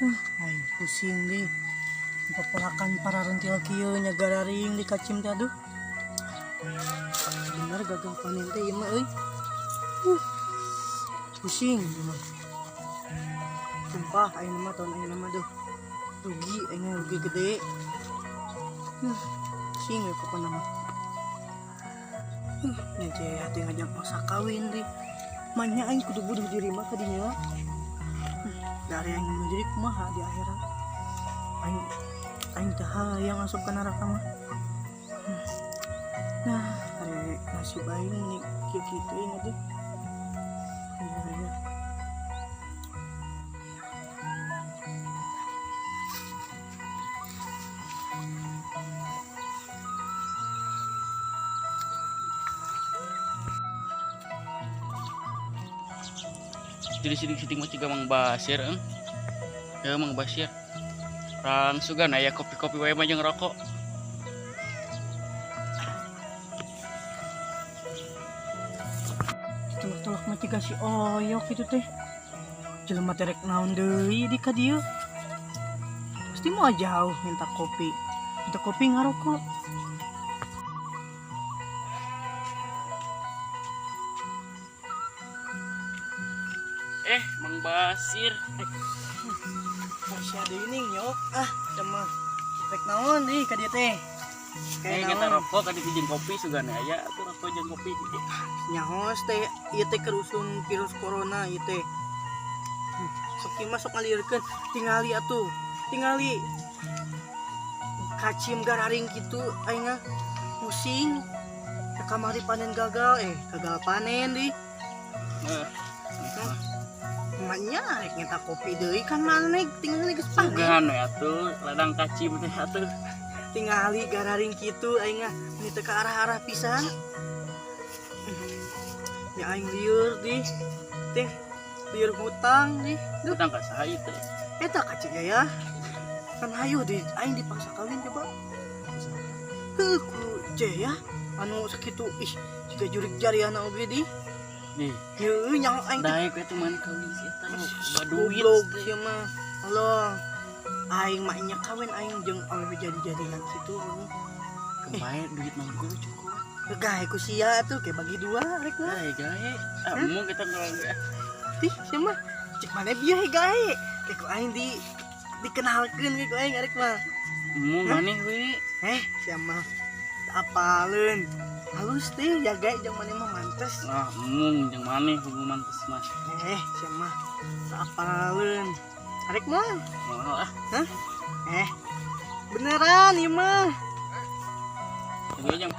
Ay, pusing deh. Papalakan para rentil kieu nyagara ring di kacim teh aduh. Bener gagal panen teh ieu mah euy. Pusing ieu mah. Sumpah ayeuna mah tahun ayeuna mah duh. Rugi ayeuna rugi gede. Pusing we pokona mah. Nya je hati ngajak masa kawin deh. Manya aing kudu bunuh diri mah ka dinya. Dari yang bunuh diri kumaha di akhirat. Aing teh hayang asup ka neraka mah. Nah, hari nasib aing nih kieu-kieu ingat deh. Iya. Jadi siting-siting mah ciga Mang Basir ya Mang Basir rang sugan aya kopi-kopi wae mah jeung rokok. Tolak mah ciga si oyok itu teh. Jelema terek naon deui di ka dieu. Pasti mau jauh minta kopi. Minta kopi ngarokok. Mang Basir Masih ada ini nyok. Cuma rek naon deui ka dieu teh. kayak kita rokok kan dijeng kopi sugan aya atuh rokok jeung kopi Nyahoz teh ieu teh kerusun virus corona ieu teh. Sok ieu mah sok ngalirkeun tingali atuh. Tingali kacim gararing kitu aing pusing. Ka kamari panen gagal gagal panen deui. Emaknya rek nyeta kopi deui kan maneh tingali geus panen. sugan we atuh ladang kacim teh atuh Tingali gararing kitu aing ini teh ka arah-arah pisan. Ya aing lieur di teh lieur hutang di. Duh, utang ka saha ieu teh eta kacik ya. Kan hayu di aing dipaksa kawin coba. Heuh ku je ya. Anu sakitu jika jurik jariana oge di. nih Heuh nyaho aing teh daek we teh man kawin si eta baduit goblok ieu mah. Halo. Aing mah nya kawin aing jeung awewe jadi-jadian kitu. kebae duit mah guru cukup Gae ku sia tuh kayak bagi dua rek mah. gae mau kita ngelola Tih sia mah cek mana bieu gae. Kayak ku aing dikenalkeun ke ku aing rek mah. mau maneh we Sia mah apaleun. Halus teh ya gae jeung maneh mah mantes. nah mung jeung maneh hubungan mantes mah Sia mah apaleun. Rek mah. moal Beneran ieu mah. Tunggu aja.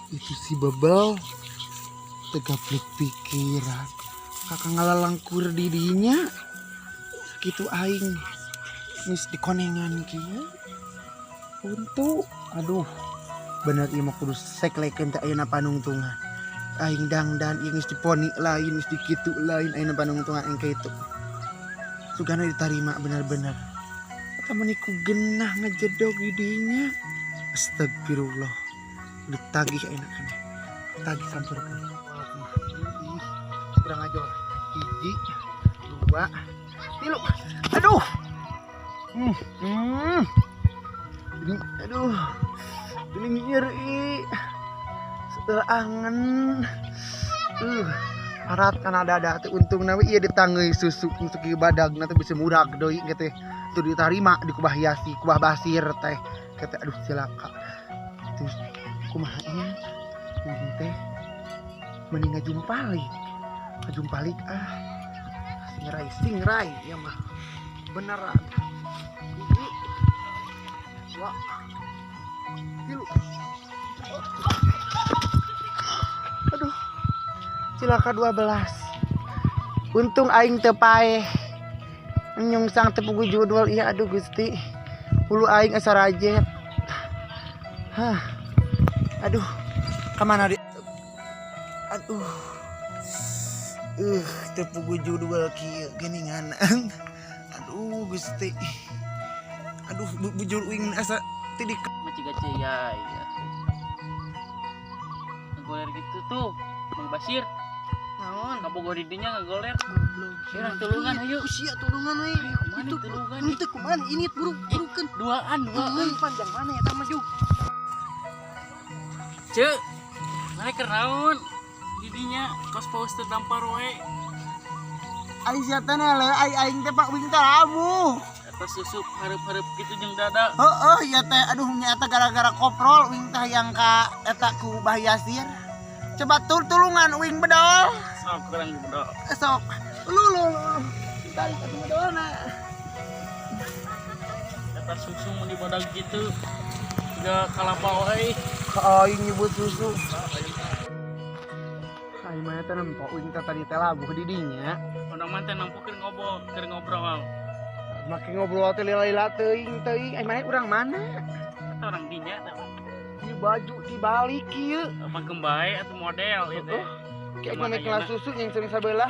Itu si Babal tegaplik pikiran kakak ngalalangkur dirinya segitu aing mis dikonengan kieu untuk aduh bener ieu mah kudu seklekeun teh ayeuna panungtungan aing dangdan ieu geus diponi lain geus dikitu lain ayeuna panungtungan aing kitu sugana ditarima bener-bener eta meniku genah ngajedog didinya astagfirullah ditagih enak kan tagih sampurkeun kurang aja hiji dua tilu aduh ini aduh ini nyeri setelah angen parat kan ada teh untung nawe ieu ditangeui susu untuk ibadagna teh bisa murag deui gitu tuh ditarima di kubah hiasi kubah basir teh kata aduh cilaka terus kumaha ieu teh mending ngajumpalik singrai ya mah beneran ini dua tilu aduh cilaka 12 untung aing teu paeh nyungsang teu pugu judul iya aduh Gusti ulu aing asa rajet aduh kemana dia aduh tepugu judul kieu geuningan aduh Gusti aduh bujur uing asa teu ciga ya. Ngegoler gitu tuh Mang Basir. Naon? Kabogor didinya ngegoler. Goblok. Sirah tulungan ayo. Sia tulungan we. Mana tulungan? Itu kumaha ini burukeun. Duaan. Panjang mana eta mah juk. Cek. Mana kenaon? Didinya kos poster dampar we. Ai sia teh le aing teh Pak Wing teh labuh. Eta susup hareup-hareup gitu jeung dada. Heeh, ya teh aduh nya eta gara-gara koprol Wing teh yang ka eta ku Bahyasir. Coba tulungan Wing bedol. Sok kurang bedol. Sok. Lu. Tarik atuh bedolna. Eta susu mun dibadag gitu. Juga kalapa we. Aing nyebut susu. Ai mah teh nempo Wing teh tadi teh labuh di dinya. Orang manten nampukeun ngobrol. Make ngobrol teh lila-lila teuing. Ai mah urang mana? Eta orang dinya teh. Di baju dibalik kieu. Apa kembae atau model itu. Kayak mana kelas susu yang sering sabelah.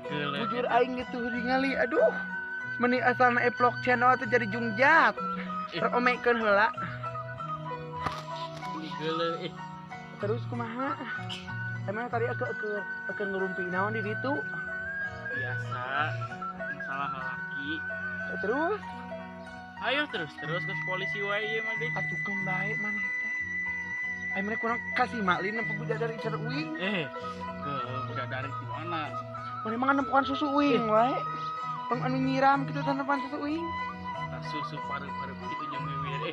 Bujur aing gitu ningali. Aduh. Meni asalna eplok channel teh jadi jungjat. Teromekeun heula. Ini geuleuh Terus kumaha? Emang tadi akeun ngerumpi naon di ditu? biasa masalah laki. Terus Ayo terus ke polisi wae ieu mah deui. atuh kembae maneh teh. Ai mana kurang kasih maklin nempo bidadari cer Wing. Ke bidadari di mana? Mana mah nempoan susu Wing wae. Pang anu nyiram kitu teh nempoan susu Wing. Tas susu pareup-pareup kitu jeung wiwir.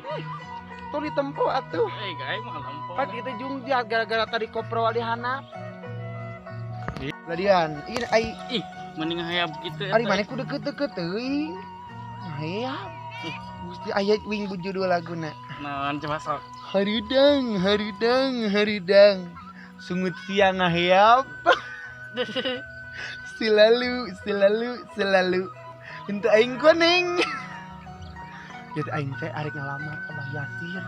Tuh ditempo atuh. Gae mah lempo. Kan itu jungjat gara-gara tadi koprol dihanap. Ladian, ieu ai Mending hayap kitu ari maneh ku deket-deket teuing. Hayap. Gusti aya Wing judul laguna. Naon coba sok. Haridang. Sungut siang ngahayap. Selalu. Untuk aing kuning. Jadi aing teh arek ngalamar ka Bahyasir.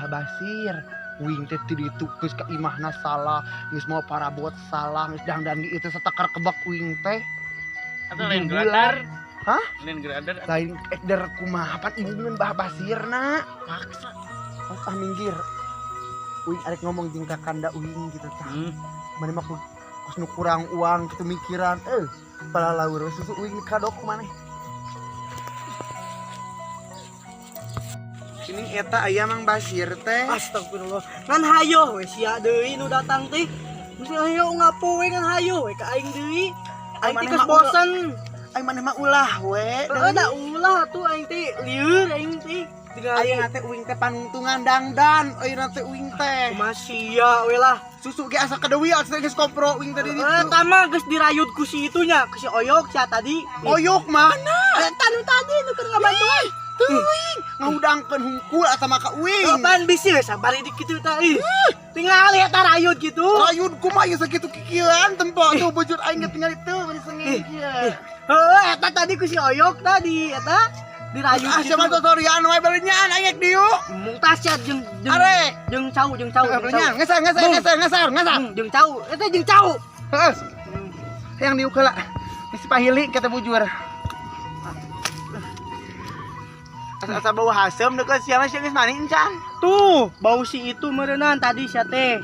Basir. Wing teh ti ditu geus ka imahna salah, geus mau parabot salah, geus dangdan itu setakar kebak Wing teh. Atau lain gradar. Hah? Lain gradar. Lain ekder kumaha pan ingin Basirna. Paksa. Oh, minggir. Wing arek ngomong jeung kakanda Wing gitu tah. Mana mah kus nu kurang uang kitu mikiran. Pala laur susu Wing kadok maneh. Ini eta aya Mang Basir teh. Astagfirullah. Ngan hayo we sia deui nu datang teh. Mesti hayo ngapo we ngan hayo we ka aing deui. Aing teh geus bosen. Aing maneh mah ulah we. Da ulah tuh aing teh lieur aing teh. Ayeuna teh Wing teh panuntungan dangdan, ayeuna teh Wing teh. Masia we lah. Susu ge asa kadeui asa geus kopro Wing tadi ditu. Eta mah geus dirayut ku si itunya, ku si Oyok sia tadi. Oyok mana? Eta nu tadi nu keur ngabantuan. Teuing, ngaudangkeun hungkul asa maka Wing. Pan bisi we sabar dik kitu tah. Tinggal eta rayut gitu. Rayun kumaha ieu sakitu kikieuan tempo tuh bujur aing tinggal itu bari sengit kieu. Eta tadi ku si Oyok tadi eta dirayut gitu. Asa mah tutorian wae bari nyaan ayek dieu. Mung tasya jeung Are, jeung cau. ngasar. Jeung cau, eta jeung cau. Heus. Yang diuk heula. Bisi pahili kata bujur. Asa bau hasem deket siapa sih geus mani encan. Tuh, bau si itu meureunnan tadi sia teh.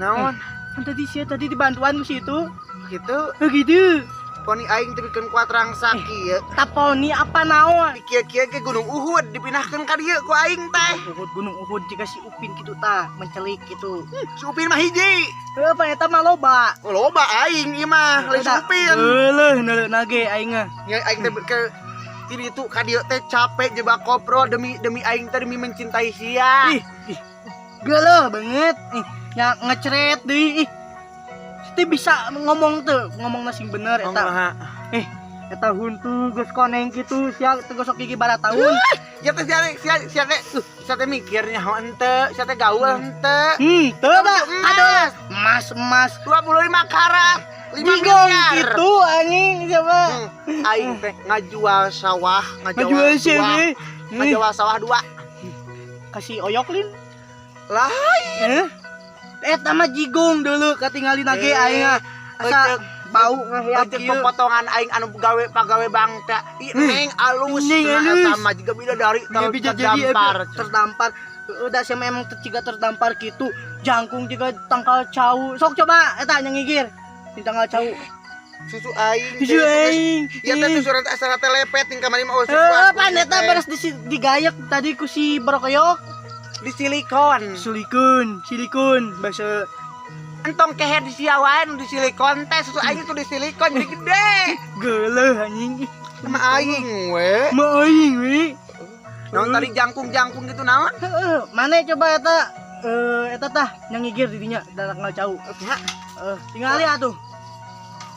Naon? Kan tadi sia tadi dibantuan ku si itu. Gitu. Gitu. Poni aing teh bikin kuatrang sakieu. Taponi apa naon? Kieu-kieu ke Gunung Uhud dipindahkeun ka dieu ku aing teh. Gunung Uhud jika si Upin kitu tah mencelik gitu. Si Upin mah hiji. Apa eta mah loba. Loba aing ieu mah lain si Upin. Heueuh neuleuna ge aing mah. Ya aing teh ke ini tuh kadieu teh capek jebak kopro demi aing teh demi mencintai sia. Geuleuh banget. Nya ngecret deui. Teh bisa ngomong sing bener eta. Eta huntu geus koneng kitu sia teh gosok gigi bara tahun. Ya teh sia teh mikirnya henteu, sia teh gaul henteu. Teu da aduh emas 25 karat. 5 Digong miliar. gitu anjing siapa? Aing teh ngajual sawah, Ngajual sih. Ngajual sawah 2. Kasih Oyok lin. Lain. Eta mah jigong deuleu katingalin ge aing. Asa bau ngahiap Cek kieu. pepotongan aing anu pagawe bangta. Neng alus. Neng alus. Sama juga bidadari Dia bisa jadi terdampar. terdampar. Udah sih memang ciga terdampar gitu. Jangkung juga tangkal cau. Sok coba eta nyengigir. Di tangkal cau. Susu aing. Susu aing. Ya teh susu ranta asal telepet tingkah mari mah susu. Pan eta beres digayak tadi ku si Brokoyok. di silikon. Silikon bahasa Entong keher di siawan di silikon teh susu aing tuh di silikon jadi gede. geuleuh anjing. Sama aing we. Mah aing we. Naon tadi jangkung-jangkung gitu naon? Heeh, mana coba eta tah nyangigir di dinya tangkal cau. Tinggal lihat tuh.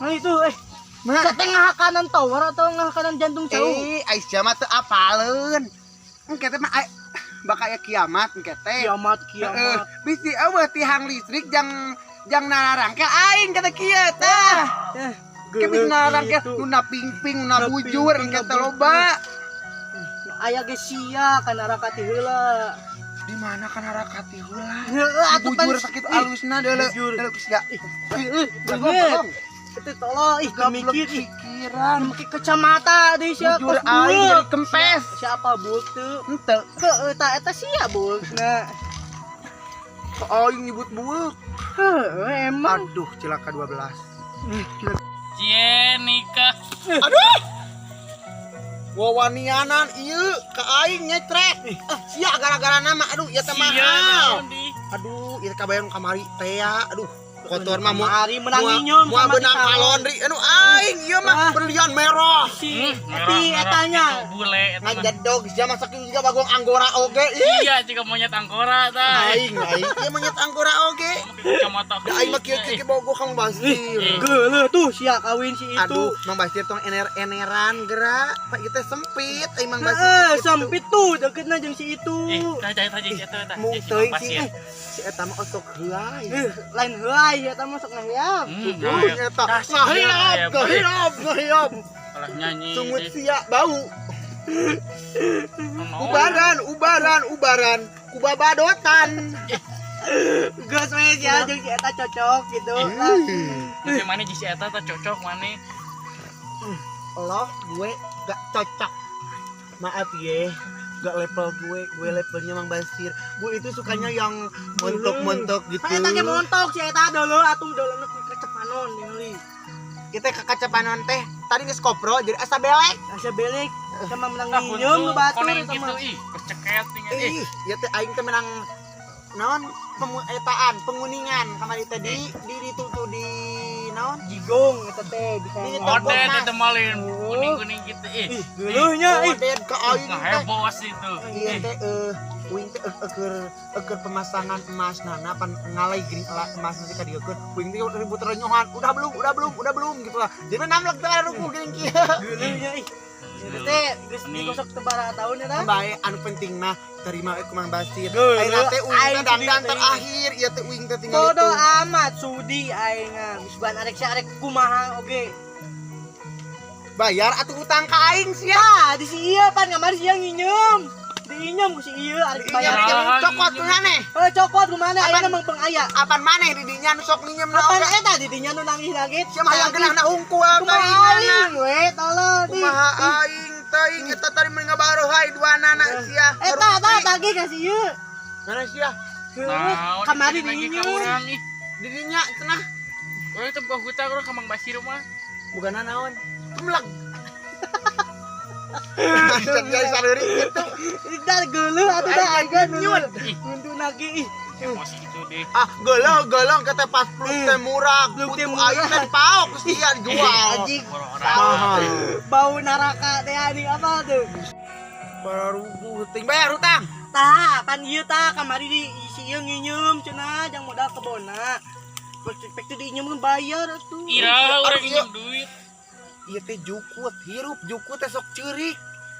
Nah itu sa tengah kanan tower atau tengah kanan jantung cau? Aisyah mah teu apaleun. Engke teh mah bakal kiamat engke teh. Kiamat. Bisi eueuh tihang listrik jang nararangkel aing kata kieu tah. Ke bisa nararangkel nu ping-ping nu bujur engke teh loba. Aya ge sia kana rakati heula. Di mana kan harakati heula? Heeh, atuh Bujur sakit alusna deuleu. Deuleu sia. Bener. Itu tolong mikir pikiran. make kacamata deui sia Bujur aing jadi kempes. Siapa bul teu? Henteu. Heueuh eta sia bulna. Aing nyebut bueuk. Heueuh emang. Aduh, cilaka 12. Cie nikah. Aduh. Wawanianan ieu ka aing nyetret. Sia gara-gara nama aduh ieu teh mahal. Aduh, ieu kabayang kamari teh ya. Aduh, kotor mah Mari menang nyinyum moal benang kalondri. Anu aing ieu mah berlian merah. si tapi etanya bule eta mah. Ngajedog sia masak juga bagong anggora oge. Iya jika monyet angkora tah. Aing ieu monyet anggora oge. Kacamata. Da aing mah kieu-kieu bogoh Kang Basir. geuleuh tuh sia kawin si itu. Aduh, Mang Basir tong ener-eneran geura. Pak ieu teh sempit aing Mang Heeh, Basir. sempit tuh deketna jeung si itu. Tah eta Mung teuing si eta mah osok heulai. Lain heulai eta mah sok ngahiap. Eta ngahiap. Kalah nyanyi. Sungut sia bau. Ubaran. Kubabadotan. Geus we sia jeung si eta cocok gitu. Nanti mana si eta tah cocok mana? Loh, gue gak cocok. Maaf ya, gak level gue levelnya Mang Basir. Gue itu sukanya yang montok-montok gitu. Eta ge montok si eta deuleul atuh deuleulna kecepanon ningali. Kita ke kacapanon teh tadi geus kopro jadi asa belek. Asa belek sama menang nyinyum nu batur eta mah. Ih, keceket tinggal Ya teh aing teh menang naon penguningan kamari teh di ditutu di naon Jigong eta teh bisa. Ode teh malin kuning-kuning gitu Geuleuhnya Odet ke aing teh. heboh itu. Iya teh uing teh eker pemasangan emas nana pan ngalai gini emas nanti ka dieukeun uing teh ribut renyohan udah belum gitu lah jadi namlek teh ruku geuning kieu geuleuhnya ih. Eta teh geus digosok tebara tahun eta. bae anu penting mah terima ku Mang Basir Geuleuh, ayeuna teh uing aing teh dandan sudi terakhir ieu teh uing teh tinggal Bodo itu amat sudi aing geus ban arek kumaha oge. bayar atuh utang ka aing sia Ah, di si ieu pan ngamari sia nginyum. Diinyum ku si ieu arek bayar. Iya. cokot tuh aneh Cokot ku mana aya mah pengaya. apaan maneh di dinya nu sok nginjem Apaan naon eta di dinya nu nangis lagi? sia mah yang genahna hungkul Kumaha aing we tolong di. kumaha aing teuing eta tadi mending ngabarohai dua anak sia Eta tagih ka si ieu. mana sia Nah, Kamari lagi diinyum. ka urang ih. di dinya cenah Urang teh buah huta urang ka Mang Basir mah. bukan naon kemleg jadi sareurik gitu Dar geuleuh atuh da aja nyut. Nuntu lagi ih. Emosi itu deh. golong kata pas pluk teh murah Pluk teh butuh murah. aing teh paok sia dijual Anjing. mahal Bau neraka teh anjing apa tuh? baru ting bayar utang Tah, pan ieu tah kamari di si ieu nginyum cenah jang modal kebona. Perspektif diinyum bayar atuh. Iya, urang iya. injem duit. ieu teh jukut hirup jukut teh sok ceurik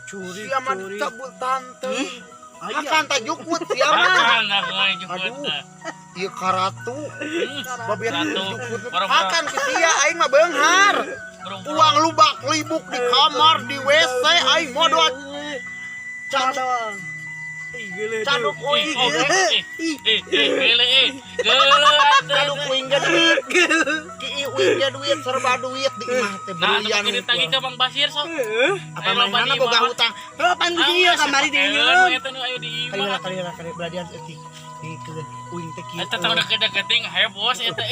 Curi, sia mah curi. cabut tante Aya. akan teh jukut sia mah Nah, ngoy jukut. Aduh. ieu karatu babiar Karatu. jukut Bara-bara. akan ke sia aing mah beunghar Burung-burung. uang lubak libuk di kamar di WC aing modot Cadang. Ih, geuleuh. Caduk uing Ih, oge. geuleuh. Gele. Gele atuh. Kaduk uing gede ki duit ya duit serba duit di imah teh Nah, belian tapi ditagih ke Bang Basir sok. apa Ayo, mainana loba di boga imah. hutang Kapan di ieu kamari di ieu. Ayo di imah. kali beladian di uing teh kieu Eta teh udah kedeketing hebos eta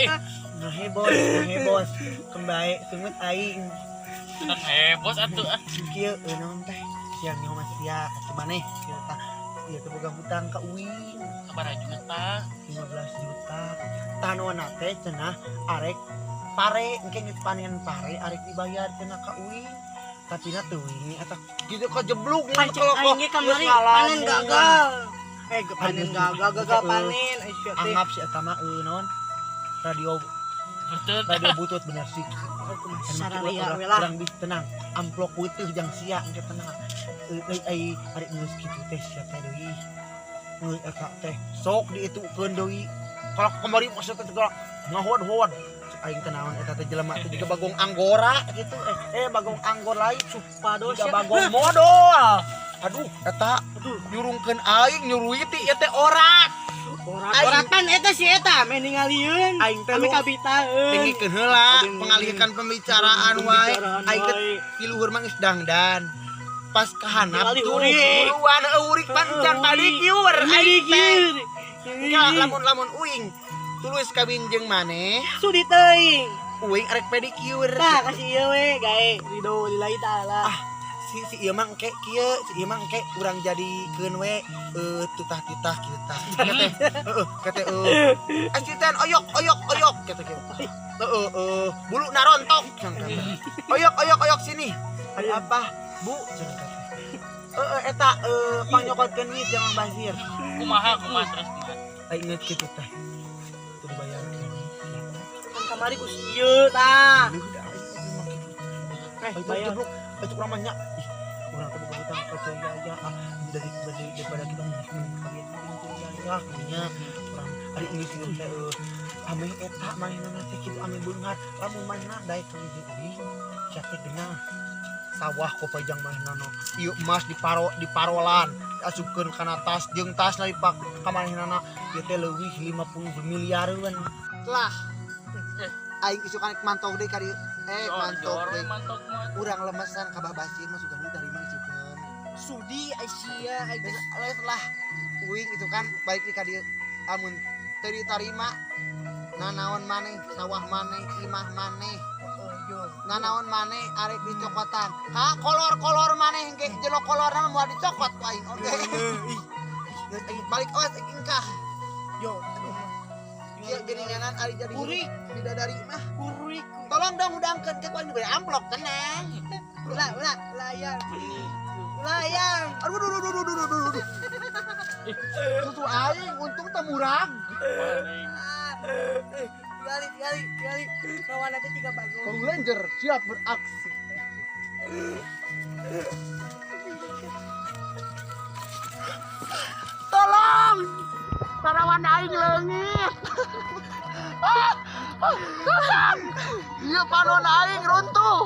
bos kembali sungut aing Tang hebos atuh ah. kieu naon teh siang nyawa sia cumaneh kieu tah ieu teh boga hutang ka uing Sabaraha juta? 15 juta tanoana teh cenah arek pare engke geus panen pare arek dibayar cenah ka uing tapi na teuing eta kitu kejebluk Pancen aing ge kamari panen gagal. Panen gagal panen. Anggap si eta mah naon radio butut bener sih Sararia we lah. urang bisa tenang amplop putih jang sia engke tenang ai arek geus kitu teh sia teh deui geus eta teh sok diitukeun deui kalau kemari maksudna teh ngahod-hod aing teh naon eta teh jelema teh juga bagong anggora gitu bagong anggor lain Supados juga bagong modal aduh eta nyurungkeun aing nyuruhi ti ieu teh orat Orapan eta si eta main ningalieun. aing teh Kami kabitaeun. dengikeun heula pengalihkan pembicaraan wae aing teh di luhur mah geus dangdan pas kahanap Ningali tuh urik. buruan urik panjang tadi kiur aing teh enggak lamun uing tulus kawin jeung maneh Sudi teuing. uing arek pedicure Tah kasih ieu we gae Ridho lillahi taala. si ieu mah engke kieu si ieu mah engke urang jadikeun we tutah-tutah kieu tah kete asisten oyok kete kieu bulu narontok oyok sini ada apa bu eta pangyokotkeun wit jeung Mang Basir Kumaha terus kumaha. aing inget kitu teh teu dibayarkeun Kan kamari ku ieu tah. bayar lu itu kurang banyak orang tuh bukan hutang ke Jaya daripada kita kalian Jaya kayaknya orang hari ini sih ame eta mainan teh kitu ame beungat lamun mainan daek ka jadi siate genah sawah ku pajang mainan ieu emas diparolan asupkeun kana tas jeung tasna dipak ka mainan ieu teh leuwih 50 miliareun lah aing isukan mantog deui ka dieu mantog deui urang lemesan ka Bah Basir mah sudah dari mana isukeun Sudi Aisyah geus lah uing itu kan balik di ka dieu amun teu ditarima nanaon maneh sawah maneh imah maneh nanaon maneh arek dicokotan kolor maneh ge jelo kolorna moal dicokot ku aing oge geus aing balik awas aing kah yo ieu geuninganan ari jadi Urik bidadari mah urik. tolong dong udangkeun ke ku diberi amplop tenang Layang. aduh susu aing untung teu murag Gali. Kawan nanti 3 bagus. Power Ranger siap beraksi tolong parawan aing leungit iya panon aing runtuh